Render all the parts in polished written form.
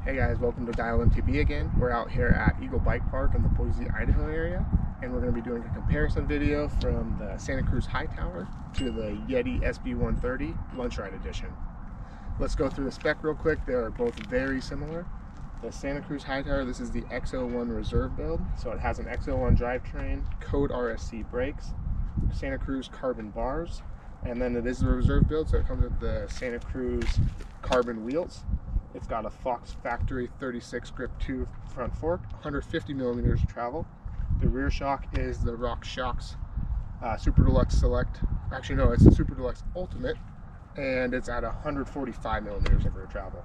Hey guys, welcome to Dial MTB again. We're out here at Eagle Bike Park in the Boise, Idaho area, and we're going to be doing a comparison video from the Santa Cruz Hightower to the Yeti SB130 Lunch Ride Edition. Let's go through the spec real quick. They are both very similar. The Santa Cruz Hightower, this is the X01 Reserve build, so it has an X01 drivetrain, Code RSC brakes, Santa Cruz carbon bars, and then it is the Reserve build, so it comes with the Santa Cruz carbon wheels. It's got a Fox Factory 36 Grip 2 front fork, 150 millimeters of travel. The rear shock is the RockShox Super Deluxe Select. Actually, no, it's the Super Deluxe Ultimate, and it's at 145 millimeters of rear travel.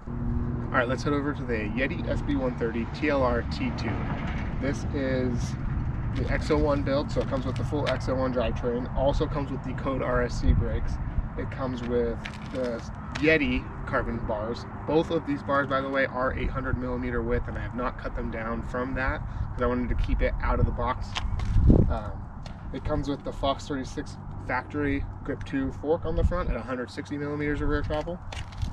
All right, let's head over to the Yeti SB130 TLR T2. This is the X01 build, so it comes with the full X01 drivetrain. Also comes with the Code RSC brakes. It comes with the Yeti carbon bars. Both of these bars, by the way, are 800 millimeter width, and I have not cut them down from that because I wanted to keep it out of the box. It comes with the Fox 36 Factory Grip 2 fork on the front at 160 millimeters of rear travel.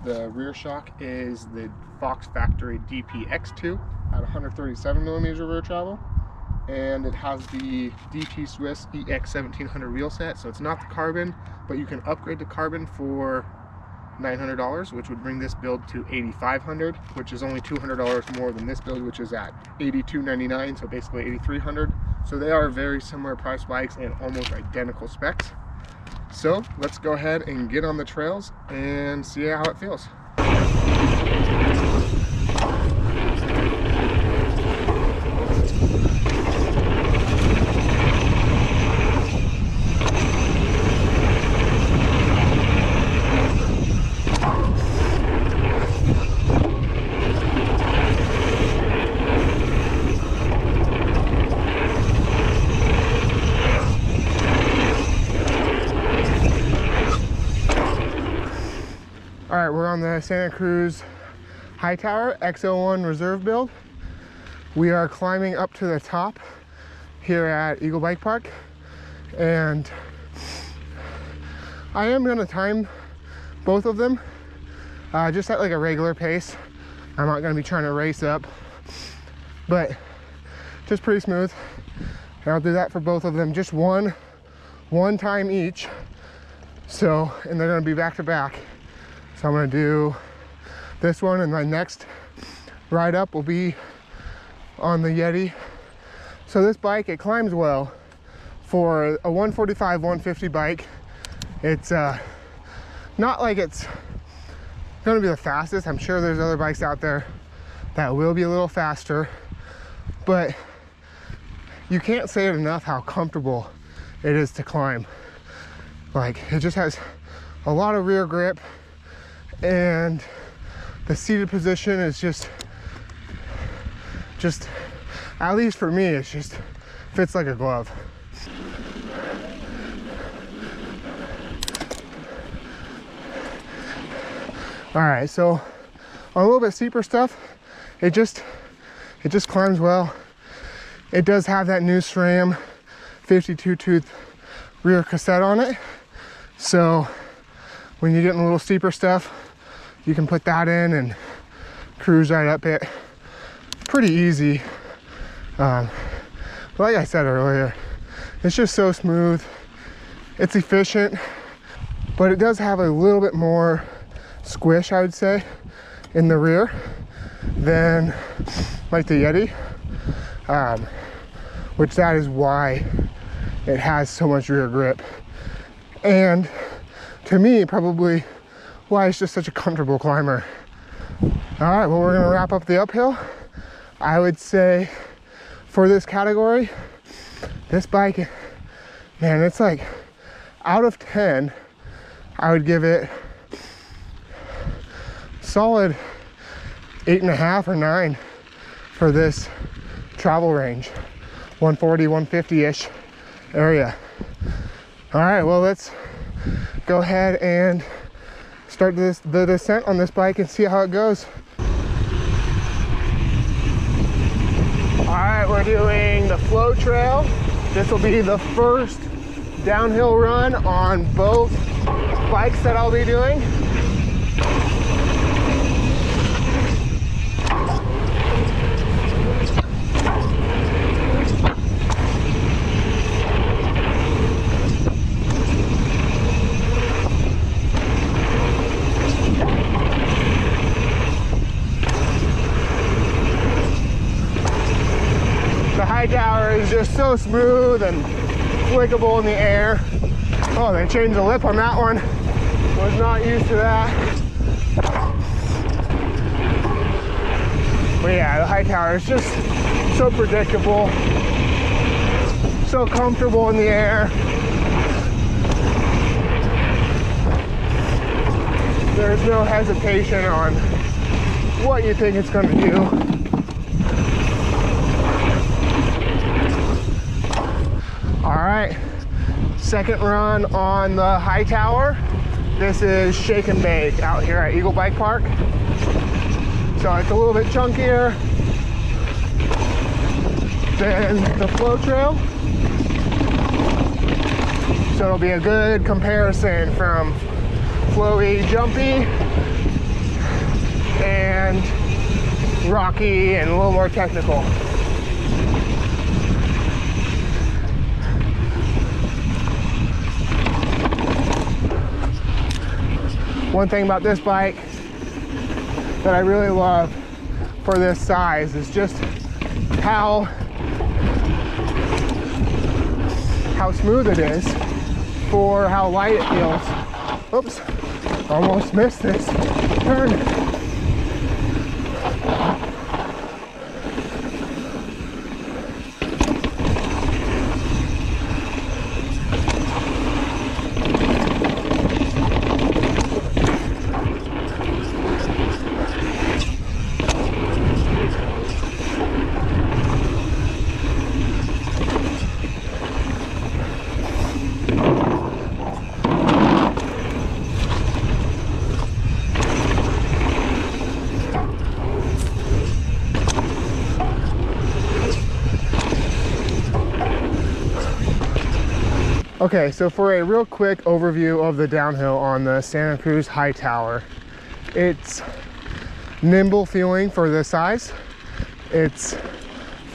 The rear shock is the Fox Factory DPX2 at 137 millimeters of rear travel. And it has the DT Swiss EX 1700 wheel set, so it's not the carbon, but you can upgrade the carbon for $900, which would bring this build to $8,500, which is only $200 more than this build, which is at $8,299, so basically $8,300. So they are very similar price bikes and almost identical specs. So let's go ahead and get on the trails and see how it feels. All right, we're on the Santa Cruz Hightower X01 Reserve build. We are climbing up to the top here at Eagle Bike Park, and I am gonna time both of them just at like a regular pace. I'm not gonna be trying to race up, but just pretty smooth. And I'll do that for both of them, just one time each. So, and they're gonna be back to back. So I'm gonna do this one, and my next ride up will be on the Yeti. So this bike, it climbs well for a 145, 150 bike. It's not like it's gonna be the fastest. I'm sure there's other bikes out there that will be a little faster, but you can't say it enough how comfortable it is to climb. Like, it just has a lot of rear grip, and the seated position is just at least for me, it just fits like a glove. All right, so on a little bit steeper stuff, it just climbs well. It does have that new SRAM 52 tooth rear cassette on it, so when you get in a little steeper stuff, you can put that in and cruise right up it pretty easy. But like I said earlier, it's just so smooth. It's efficient, but it does have a little bit more squish, I would say, in the rear than like the Yeti, which that is why it has so much rear grip, and to me probably why it's just such a comfortable climber. All right, well, we're gonna wrap up the uphill. I would say for this category, this bike, man, it's like out of 10, I would give it solid 8.5 or 9 for this travel range, 140, 150-ish area. All right, well, let's go ahead and start the descent on this bike and see how it goes. All right, we're doing the flow trail. This will be the first downhill run on both bikes that I'll be doing. Hightower is just so smooth and flickable in the air. Oh, they changed the lip on that one. Was not used to that. But yeah, the Hightower is just so predictable, so comfortable in the air. There's no hesitation on what you think it's going to do. All right, second run on the Hightower. This is shake and bake out here at Eagle Bike Park. So it's a little bit chunkier than the flow trail. So it'll be a good comparison from flowy, jumpy, and rocky and a little more technical. One thing about this bike that I really love for this size is just how smooth it is for how light it feels. Oops, almost missed this turn. Okay, so for a real quick overview of the downhill on the Santa Cruz Hightower, it's nimble feeling for this size. It's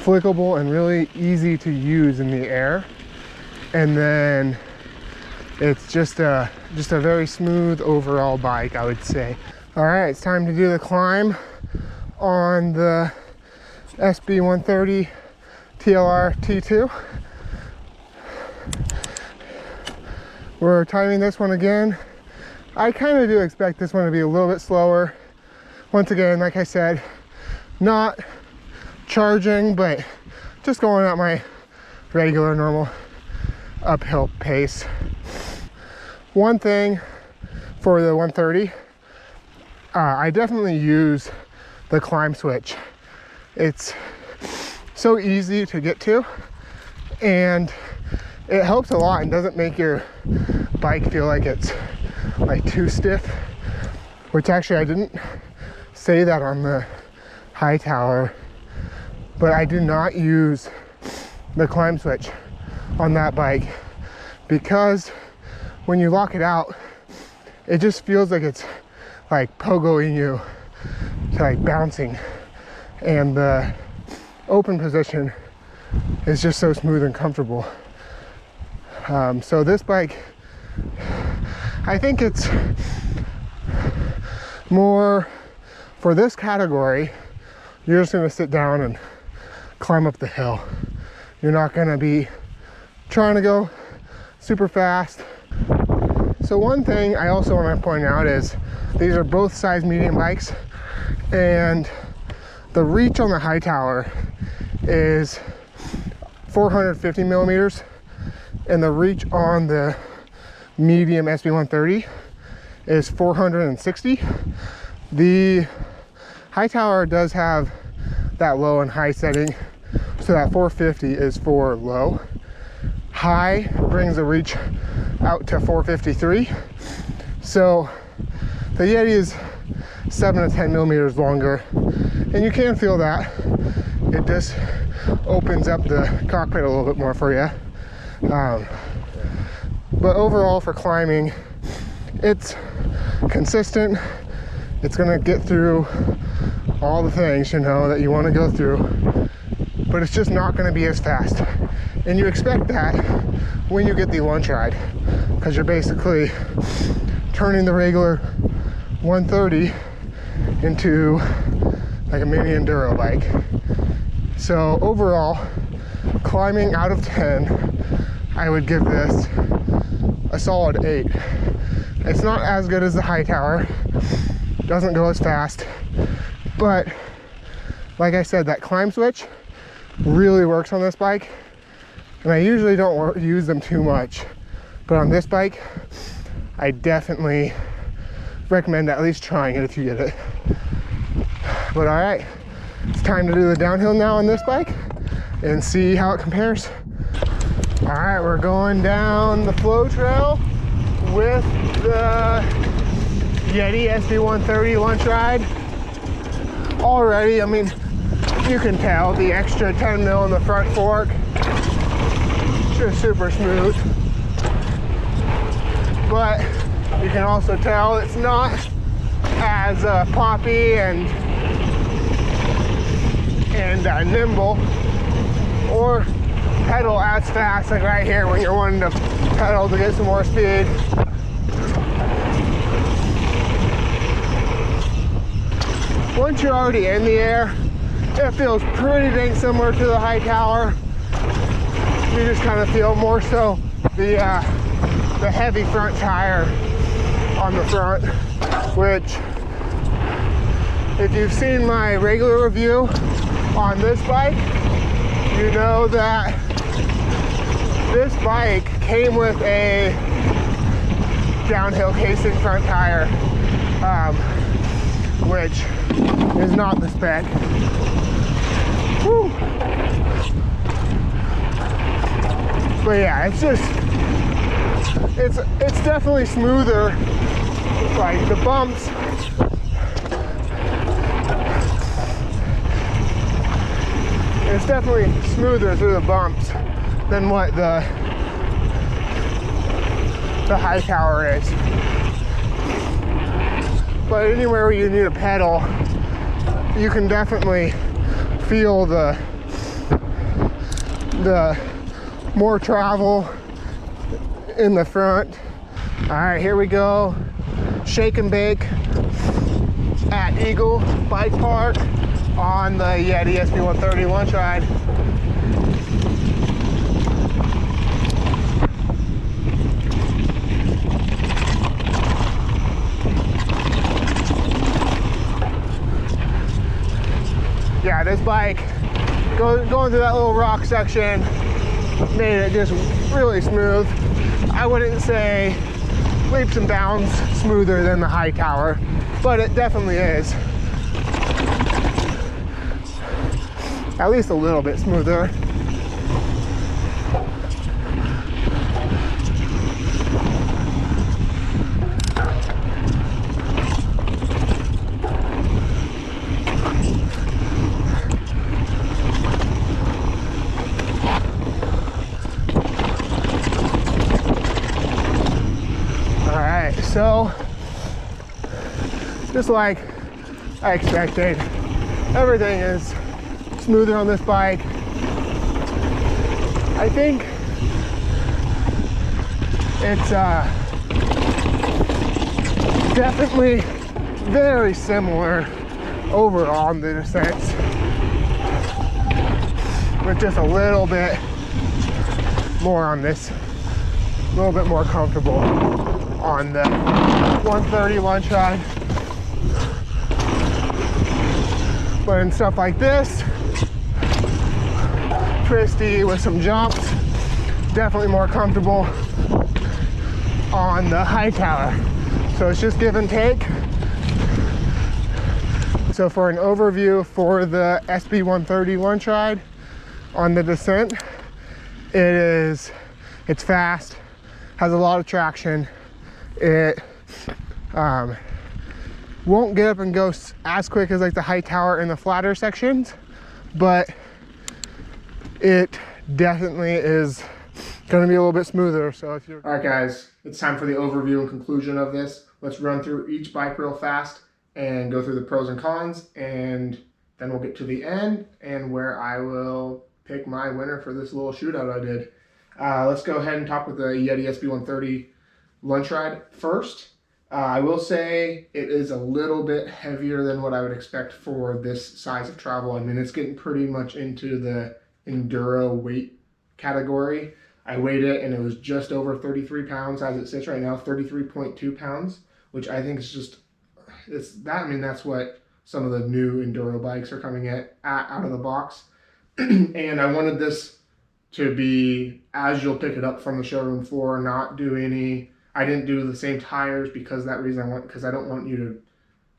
flickable and really easy to use in the air. And then it's just a very smooth overall bike, I would say. All right, it's time to do the climb on the SB130 TLR T2. We're timing this one again. I kind of do expect this one to be a little bit slower. Once again, like I said, not charging, but just going at my regular, normal uphill pace. One thing for the 130, I definitely use the climb switch. It's so easy to get to, and it helps a lot and doesn't make your bike feel like it's like too stiff, which actually I didn't say that on the Hightower, but I do not use the climb switch on that bike because when you lock it out, it just feels like it's like pogoing you to like bouncing, and the open position is just so smooth and comfortable. So this bike, I think it's more for this category. You're just gonna sit down and climb up the hill. You're not gonna be trying to go super fast. So one thing I also want to point out is these are both size medium bikes, and the reach on the Hightower is 450 millimeters. And the reach on the medium SB130 is 460. The Hightower does have that low and high setting, so that 450 is for low. High brings the reach out to 453. So the Yeti is 7 to 10 millimeters longer, and you can feel that. It just opens up the cockpit a little bit more for you. But overall for climbing, it's consistent. It's gonna get through all the things, you know, that you want to go through, but it's just not gonna be as fast. And you expect that when you get the lunch ride, because you're basically turning the regular 130 into like a mini enduro bike. So overall, climbing out of 10, I would give this a solid 8. It's not as good as the Hightower, doesn't go as fast, but like I said, that climb switch really works on this bike, and I usually don't use them too much, but on this bike I definitely recommend at least trying it if you get it. But all right, it's time to do the downhill now on this bike and see how it compares. All right, we're going down the flow trail with the Yeti SB130 lunch ride. Already, I mean, you can tell the extra 10 mil in the front fork, just super smooth. But you can also tell it's not as poppy and nimble, or pedal as fast, like right here when you're wanting to pedal to get some more speed. Once you're already in the air, it feels pretty dang similar to the Hightower. You just kind of feel more so the heavy front tire on the front, which if you've seen my regular review on this bike, you know that this bike came with a downhill casing front tire, which is not the spec. Woo. But yeah, it's just, it's definitely smoother. Like the bumps, it's definitely smoother through the bumps than what the Hightower is. But anywhere where you need a pedal, you can definitely feel the more travel in the front. All right, here we go. Shake and bake at Eagle Bike Park on the Yeti SB130 lunch ride. Yeah, this bike going through that little rock section made it just really smooth. I wouldn't say leaps and bounds smoother than the Hightower, but it definitely is. At least a little bit smoother. So, just like I expected, everything is smoother on this bike. I think it's definitely very similar overall in the descents, with just a little bit more on this, a little bit more comfortable on the 130 lunch ride. But in stuff like this, twisty with some jumps, definitely more comfortable on the Hightower. So it's just give and take. So for an overview for the SB130 lunch ride on the descent, it's fast, has a lot of traction. It won't get up and go as quick as like the Hightower in the flatter sections, but it definitely is going to be a little bit smoother. So if you're... All right guys, it's time for the overview and conclusion of this. Let's run through each bike real fast and go through the pros and cons, and then we'll get to the end and where I will pick my winner for this little shootout I did. Let's go ahead and talk with the Yeti SB130 lunch ride first. I will say it is a little bit heavier than what I would expect for this size of travel. I mean, it's getting pretty much into the enduro weight category. I weighed it and it was just over 33 pounds as it sits right now, 33.2 pounds, which I think is just, I mean, that's what some of the new enduro bikes are coming at out of the box. And I wanted this to be as you'll pick it up from the showroom floor, not do any, I didn't do the same tires because because I don't want you to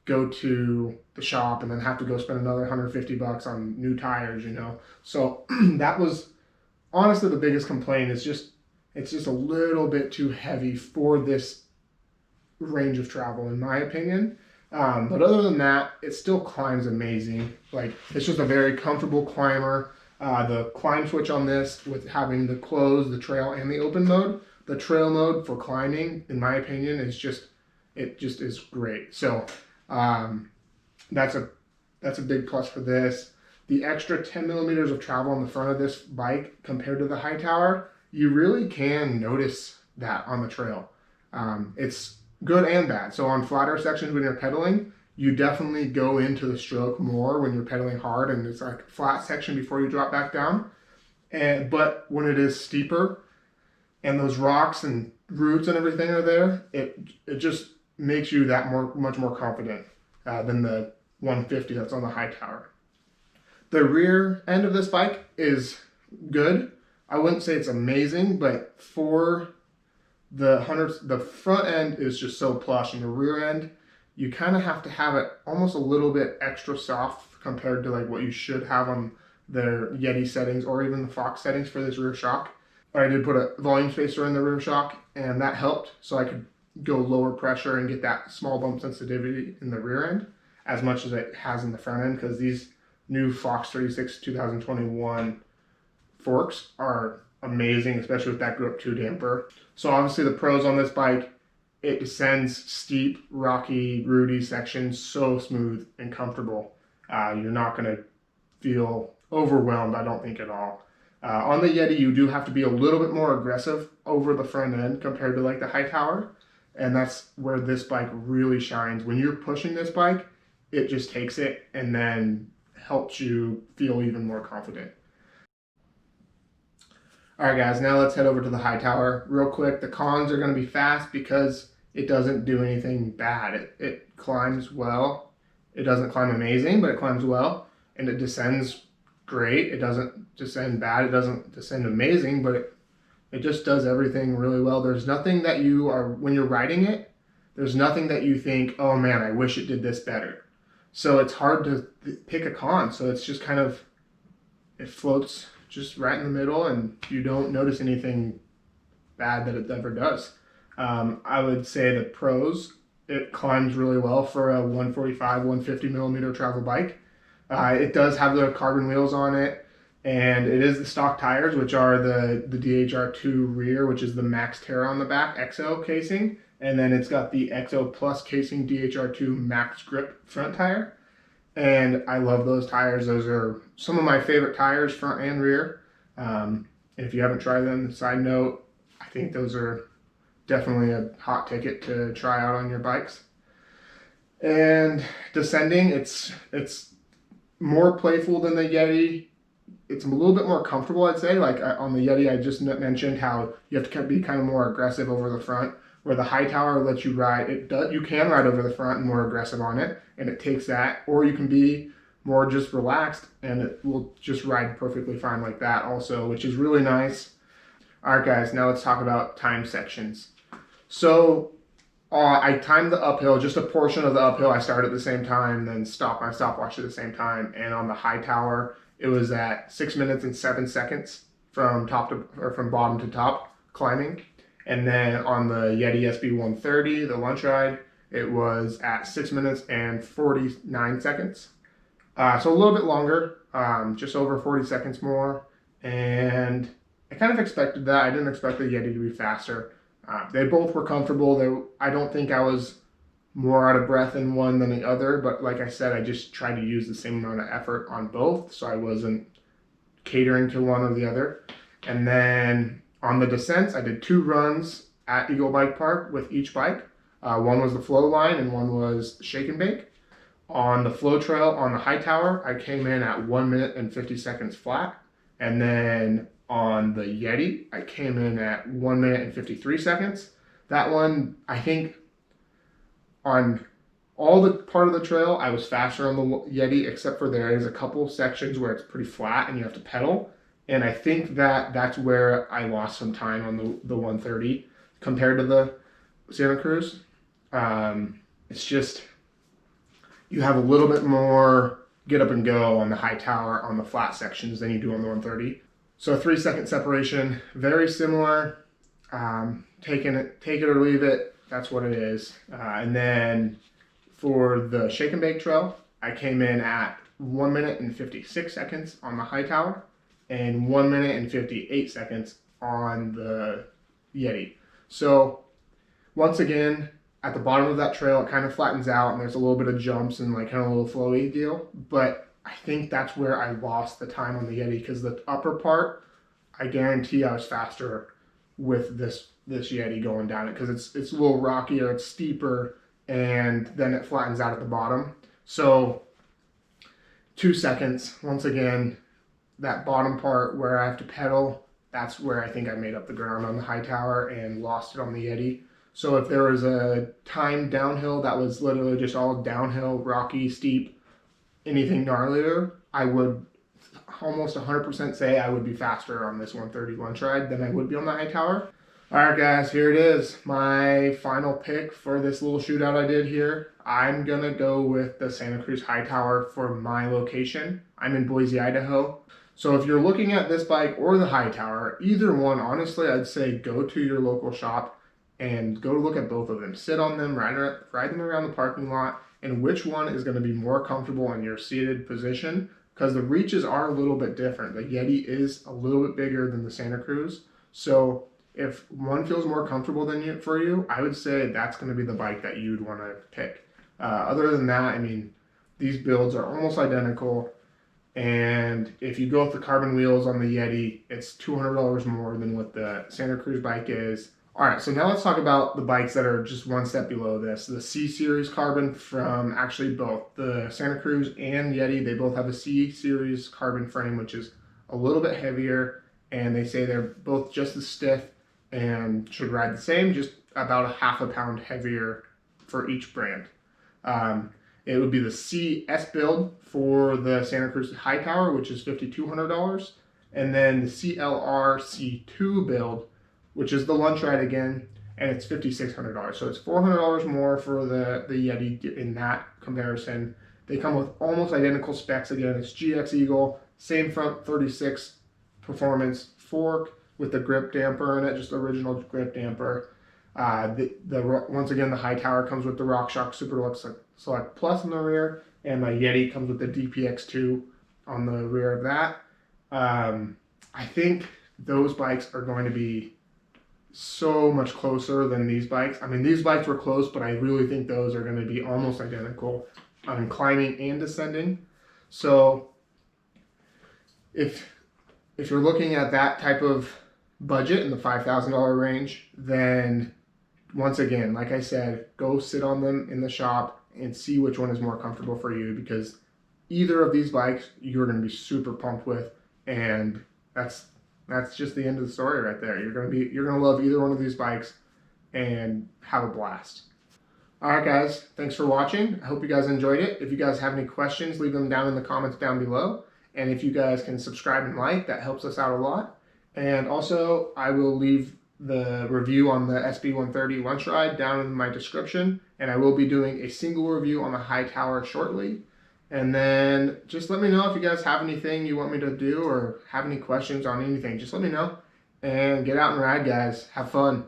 go to the shop and then have to go spend another $150 on new tires, you know. So that was honestly the biggest complaint. It's just a little bit too heavy for this range of travel, in my opinion. But other than that, it still climbs amazing. Like, it's just a very comfortable climber. The climb switch on this, with having the closed, the trail, and the open mode, the trail mode for climbing, in my opinion, is just is great. So that's a big plus for this. The extra 10 millimeters of travel on the front of this bike compared to the Hightower, you really can notice that on the trail. It's good and bad. So on flatter sections when you're pedaling, you definitely go into the stroke more when you're pedaling hard, and it's like a flat section before you drop back down. But when it is steeper and those rocks and roots and everything are there, it just makes you much more confident than the 150 that's on the Hightower. The rear end of this bike is good. I wouldn't say it's amazing, but for the front end is just so plush, and the rear end, you kind of have to have it almost a little bit extra soft compared to like what you should have on their Yeti settings or even the Fox settings for this rear shock. I did put a volume spacer in the rear shock, and that helped, so I could go lower pressure and get that small bump sensitivity in the rear end as much as it has in the front end, because these new Fox 36 2021 forks are amazing, especially with that Grip 2 damper. So obviously the pros on this bike, it descends steep, rocky, rooty sections so smooth and comfortable. You're not going to feel overwhelmed, I don't think, at all. On the Yeti, you do have to be a little bit more aggressive over the front end compared to like the Hightower, and that's where this bike really shines. When you're pushing this bike, it just takes it and then helps you feel even more confident. All right, guys, now let's head over to the Hightower. Real quick, the cons are going to be fast because it doesn't do anything bad. It climbs well. It doesn't climb amazing, but it climbs well, and it descends great. It doesn't descend bad. It doesn't descend amazing, but it just does everything really well. There's nothing that when you're riding it, there's nothing that you think, oh man, I wish it did this better. So it's hard to pick a con. So it's just kind of, it floats just right in the middle, and you don't notice anything bad that it ever does. I would say the pros, it climbs really well for a 145, 150 millimeter travel bike. It does have the carbon wheels on it, and it is the stock tires, which are the DHR2 rear, which is the Max Terra on the back, XO casing. And then it's got the XO Plus casing DHR2 Max Grip front tire. And I love those tires. Those are some of my favorite tires, front and rear. If you haven't tried them, side note, I think those are definitely a hot ticket to try out on your bikes. And descending, it's more playful than the Yeti. It's a little bit more comfortable, I'd say. Like on the Yeti, I just mentioned how you have to be kind of more aggressive over the front, where the Hightower lets you ride. You can ride over the front and more aggressive on it, and it takes that. Or you can be more just relaxed, and it will just ride perfectly fine like that also, which is really nice. All right, guys, now let's talk about time sections. So I timed the uphill, just a portion of the uphill. I started at the same time, then stopped my stopwatch at the same time. And on the Hightower, it was at 6 minutes and 7 seconds from bottom to top climbing. And then on the Yeti SB130, the lunch ride, it was at 6 minutes and 49 seconds. So a little bit longer, just over 40 seconds more. And I kind of expected that. I didn't expect the Yeti to be faster. They both were comfortable. I don't think I was more out of breath in one than the other, but like I said, I just tried to use the same amount of effort on both, so I wasn't catering to one or the other. And then on the descents, I did 2 runs at Eagle Bike Park with each bike. One was the flow line and one was shake and bake. On the flow trail on the Hightower, I came in at 1 minute and 50 seconds flat. And then on the Yeti, I came in at 1 minute and 53 seconds. That one, I think on all the part of the trail, I was faster on the Yeti, except for there is a couple sections where it's pretty flat and you have to pedal. And I think that's where I lost some time on the 130 compared to the Santa Cruz. It's just, you have a little bit more get up and go on the Hightower on the flat sections than you do on the 130. So 3-second separation, very similar. Take it or leave it, that's what it is. And then for the shake and bake trail, I came in at 1 minute and 56 seconds on the Hightower and 1 minute and 58 seconds on the Yeti. So once again, at the bottom of that trail, it kind of flattens out and there's a little bit of jumps and like kind of a little flowy deal. But I think that's where I lost the time on the Yeti, because the upper part, I guarantee I was faster with this Yeti going down it, because it's a little rockier, it's steeper, and then it flattens out at the bottom. So 2 seconds, once again, that bottom part where I have to pedal, that's where I think I made up the ground on the Hightower and lost it on the Yeti. So if there was a time downhill that was literally just all downhill, rocky, steep, anything gnarlier, I would almost 100% say I would be faster on this 130 lunch ride than I would be on the Hightower. All right, guys, here it is. My final pick for this little shootout I did here. I'm gonna go with the Santa Cruz Hightower for my location. I'm in Boise, Idaho. So if you're looking at this bike or the Hightower, either one, honestly, I'd say go to your local shop and go look at both of them. Sit on them, ride them around the parking lot, and which one is gonna be more comfortable in your seated position, because the reaches are a little bit different. The Yeti is a little bit bigger than the Santa Cruz. So if one feels more comfortable for you, I would say that's going to be the bike that you'd want to pick. Other than that, I mean, these builds are almost identical. And if you go with the carbon wheels on the Yeti, it's $200 more than what the Santa Cruz bike is. All right, so now let's talk about the bikes that are just one step below this. The C-Series carbon from actually both the Santa Cruz and Yeti, they both have a C-Series carbon frame, which is a little bit heavier. And they say they're both just as stiff and should ride the same, just about ½ a pound heavier for each brand. It would be the CS build for the Santa Cruz Hightower, which is $5,200, and then the CLR C2 build, which is the lunch ride again, and it's $5,600. So it's $400 more for the Yeti in that comparison. They come with almost identical specs again. It's GX Eagle, same front 36 performance fork with the grip damper in it, just the original grip damper. Once again, the Hightower comes with the RockShox Super Deluxe Select Plus in the rear, and the Yeti comes with the DPX2 on the rear of that. I think those bikes are going to be so much closer than these bikes. I mean, these bikes were close, but I really think those are going to be almost identical on climbing and descending. So if you're looking at that type of budget in the $5,000 range, then once again, like I said, go sit on them in the shop and see which one is more comfortable for you, because either of these bikes you're going to be super pumped with, and that's just the end of the story right there. You're going to love either one of these bikes and have a blast. All right, guys, thanks for watching. I hope you guys enjoyed it. If you guys have any questions, leave them down in the comments down below. And if you guys can subscribe and like, that helps us out a lot. And also, I will leave the review on the SB130 lunch ride down in my description. And I will be doing a single review on the Hightower shortly. And then just let me know if you guys have anything you want me to do or have any questions on anything. Just let me know. And get out and ride, guys. Have fun.